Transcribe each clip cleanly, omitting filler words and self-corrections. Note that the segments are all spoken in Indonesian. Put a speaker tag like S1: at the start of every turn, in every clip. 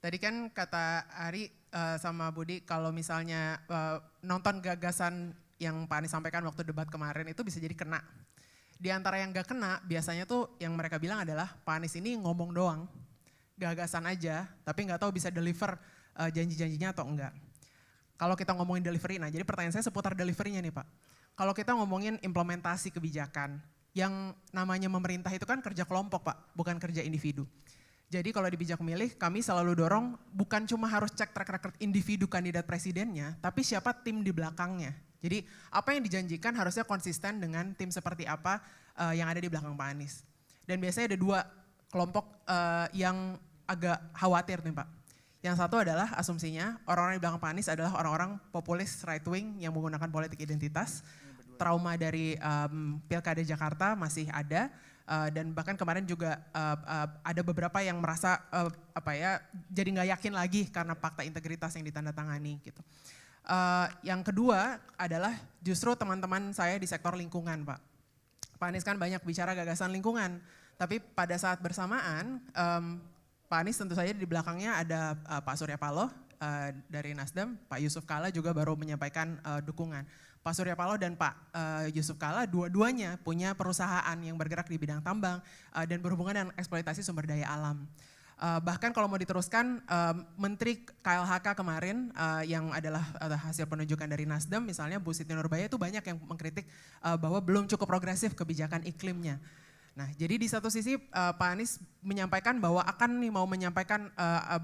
S1: Tadi kan kata Ari sama Budi kalau misalnya nonton gagasan yang Pak Anies sampaikan waktu debat kemarin itu bisa jadi kena. Di antara yang gak kena biasanya tuh yang mereka bilang adalah Pak Anies ini ngomong doang, gagasan aja tapi gak tahu bisa deliver janji-janjinya atau enggak. Kalau kita ngomongin delivery, nah jadi pertanyaan saya seputar deliverynya nih Pak. Kalau kita ngomongin implementasi kebijakan, yang namanya pemerintah itu kan kerja kelompok Pak, bukan kerja individu. Jadi kalau di bijak memilih kami selalu dorong bukan cuma harus cek track record individu kandidat presidennya, tapi siapa tim di belakangnya. Jadi apa yang dijanjikan harusnya konsisten dengan tim seperti apa yang ada di belakang Pak Anies. Dan biasanya ada dua kelompok yang agak khawatir nih Pak. Yang satu adalah asumsinya orang-orang di belakang Pak Anies adalah orang-orang populis right wing yang menggunakan politik identitas. Trauma dari Pilkada Jakarta masih ada. Dan bahkan kemarin juga ada beberapa yang merasa jadi nggak yakin lagi karena fakta integritas yang ditandatangani gitu. Yang kedua adalah justru teman-teman saya di sektor lingkungan Pak. Pak Anies kan banyak bicara gagasan lingkungan, tapi pada saat bersamaan Pak Anies tentu saja di belakangnya ada Pak Surya Paloh dari Nasdem, Pak Yusuf Kalla juga baru menyampaikan dukungan. Pak Surya Paloh dan Pak Yusuf Kalla dua-duanya punya perusahaan yang bergerak di bidang tambang dan berhubungan dengan eksploitasi sumber daya alam. Bahkan kalau mau diteruskan Menteri KLHK kemarin yang adalah hasil penunjukan dari Nasdem misalnya Bu Siti Nurbaya itu banyak yang mengkritik bahwa belum cukup progresif kebijakan iklimnya. Nah jadi di satu sisi Pak Anies menyampaikan bahwa akan mau menyampaikan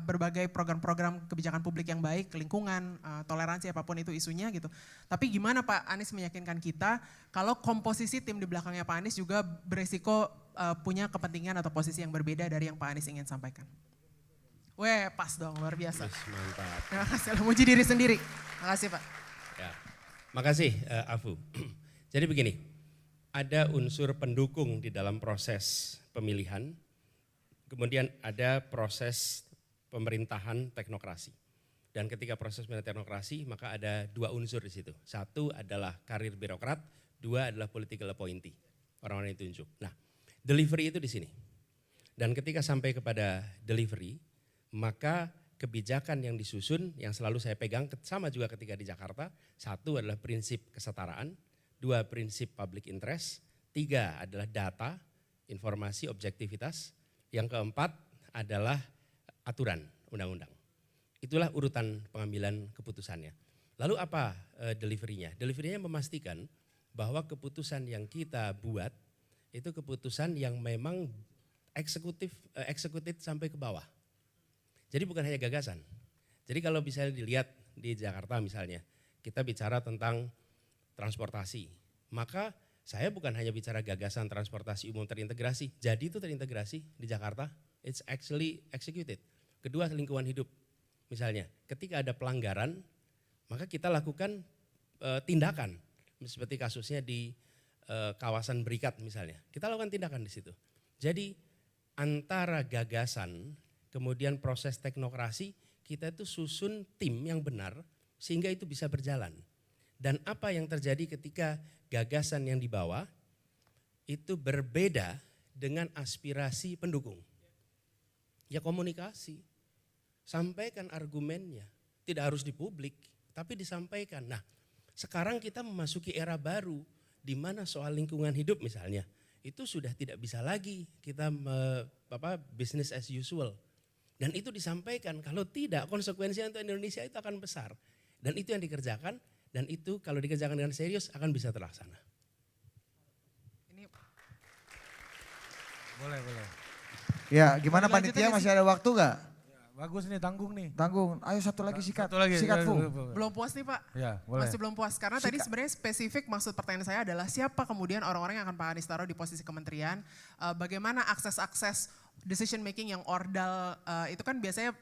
S1: berbagai program-program kebijakan publik yang baik, lingkungan, toleransi apapun itu isunya gitu. Tapi gimana Pak Anies meyakinkan kita kalau komposisi tim di belakangnya Pak Anies juga beresiko punya kepentingan atau posisi yang berbeda dari yang Pak Anies ingin sampaikan. Weh pas dong, luar biasa.
S2: Yes, mantap.
S1: Terima kasih, memuji diri sendiri. Terima kasih Pak.
S2: Ya. Makasih Afu. Jadi begini. Ada unsur pendukung di dalam proses pemilihan, kemudian ada proses pemerintahan teknokrasi. Dan ketika proses pemerintahan teknokrasi maka ada dua unsur di situ. Satu adalah karir birokrat, dua adalah political appointee, orang-orang yang ditunjuk. Nah, delivery itu di sini. Dan ketika sampai kepada delivery, maka kebijakan yang disusun yang selalu saya pegang sama juga ketika di Jakarta, satu adalah prinsip kesetaraan, dua prinsip public interest, tiga adalah data, informasi, objektivitas, yang keempat adalah aturan undang-undang. Itulah urutan pengambilan keputusannya. Lalu apa delivery-nya? Delivery-nya memastikan bahwa keputusan yang kita buat itu keputusan yang memang executed sampai ke bawah. Jadi bukan hanya gagasan. Jadi kalau bisa dilihat di Jakarta misalnya, kita bicara tentang transportasi, maka saya bukan hanya bicara gagasan transportasi umum terintegrasi, jadi itu terintegrasi di Jakarta, it's actually executed. Kedua lingkungan hidup, misalnya ketika ada pelanggaran, maka kita lakukan tindakan, seperti kasusnya di kawasan Berikat misalnya, kita lakukan tindakan di situ. Jadi antara gagasan, kemudian proses teknokrasi, kita itu susun tim yang benar sehingga itu bisa berjalan. Dan apa yang terjadi ketika gagasan yang dibawa itu berbeda dengan aspirasi pendukung. Ya komunikasi, sampaikan argumennya, tidak harus di publik, tapi disampaikan. Nah sekarang kita memasuki era baru di mana soal lingkungan hidup misalnya, itu sudah tidak bisa lagi kita business as usual. Dan itu disampaikan, kalau tidak konsekuensinya untuk Indonesia itu akan besar. Dan itu yang dikerjakan. Dan itu kalau dikerjakan dengan serius akan bisa terlaksana.
S1: Ini
S3: boleh.
S4: Ya gimana panitia masih ada waktu gak?
S3: Ya, bagus nih tanggung nih.
S4: Tanggung, ayo satu lagi sikat.
S3: Satu lagi.
S4: Sikat Fu.
S1: belum puas nih Pak.
S3: Ya, boleh.
S1: Masih belum puas karena tadi sebenarnya spesifik maksud pertanyaan saya adalah siapa kemudian orang-orang yang akan Pak Anies taruh di posisi kementerian, bagaimana akses decision making yang ordal itu kan biasanya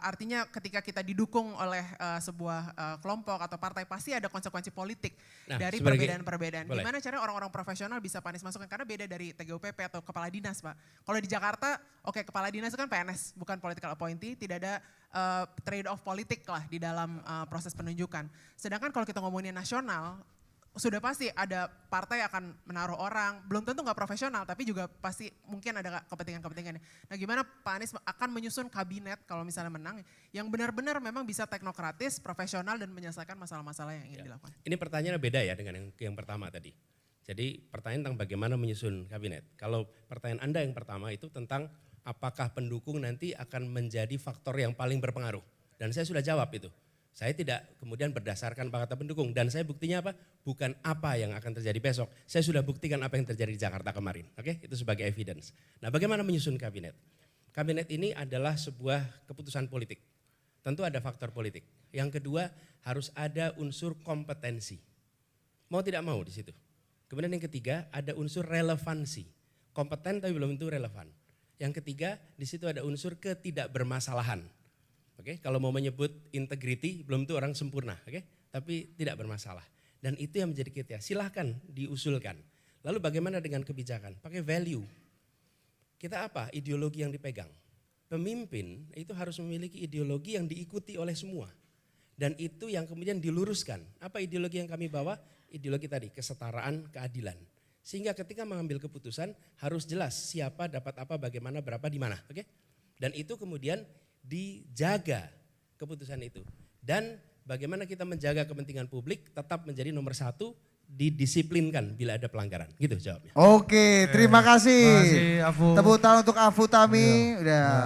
S1: artinya ketika kita didukung oleh sebuah kelompok atau partai pasti ada konsekuensi politik dari perbedaan-perbedaan. Gimana caranya orang-orang profesional bisa Pak Anies masukkan karena beda dari TGOPP atau kepala dinas Pak. Kalau di Jakarta oke, kepala dinas itu kan PNS bukan political appointee, tidak ada trade off politik lah di dalam proses penunjukan. Sedangkan kalau kita ngomongin nasional sudah pasti ada partai akan menaruh orang, belum tentu nggak profesional, tapi juga pasti mungkin ada kepentingan-kepentingannya. Nah gimana Pak Anies akan menyusun kabinet kalau misalnya menang, yang benar-benar memang bisa teknokratis, profesional dan menyelesaikan masalah-masalah yang ingin dilakukan.
S2: Ini pertanyaannya beda ya dengan yang pertama tadi. Jadi pertanyaan tentang bagaimana menyusun kabinet. Kalau pertanyaan Anda yang pertama itu tentang apakah pendukung nanti akan menjadi faktor yang paling berpengaruh. Dan saya sudah jawab itu. Saya tidak kemudian berdasarkan kata pendukung. Dan saya buktinya apa? Bukan apa yang akan terjadi besok. Saya sudah buktikan apa yang terjadi di Jakarta kemarin. Oke, itu sebagai evidence. Nah bagaimana menyusun kabinet? Kabinet ini adalah sebuah keputusan politik. Tentu ada faktor politik. Yang kedua harus ada unsur kompetensi. Mau tidak mau di situ. Kemudian yang ketiga ada unsur relevansi. Kompeten tapi belum tentu relevan. Yang ketiga di situ ada unsur ketidakbermasalahan. Oke, kalau mau menyebut integrity belum tentu orang sempurna, oke? Tapi tidak bermasalah. Dan itu yang menjadi kriteria. Silahkan diusulkan. Lalu bagaimana dengan kebijakan? Pakai value. Kita apa? Ideologi yang dipegang. Pemimpin itu harus memiliki ideologi yang diikuti oleh semua. Dan itu yang kemudian diluruskan. Apa ideologi yang kami bawa? Ideologi tadi, kesetaraan, keadilan. Sehingga ketika mengambil keputusan harus jelas siapa dapat apa, bagaimana, berapa, di mana. Oke? Dan itu kemudian dijaga keputusan itu. Dan bagaimana kita menjaga kepentingan publik tetap menjadi nomor satu, didisiplinkan bila ada pelanggaran. Gitu jawabnya.
S4: Oke, terima kasih.
S3: Terima kasih, Afu.
S4: Tepuk tangan untuk Afu Tami.
S3: Iya.
S4: Udah.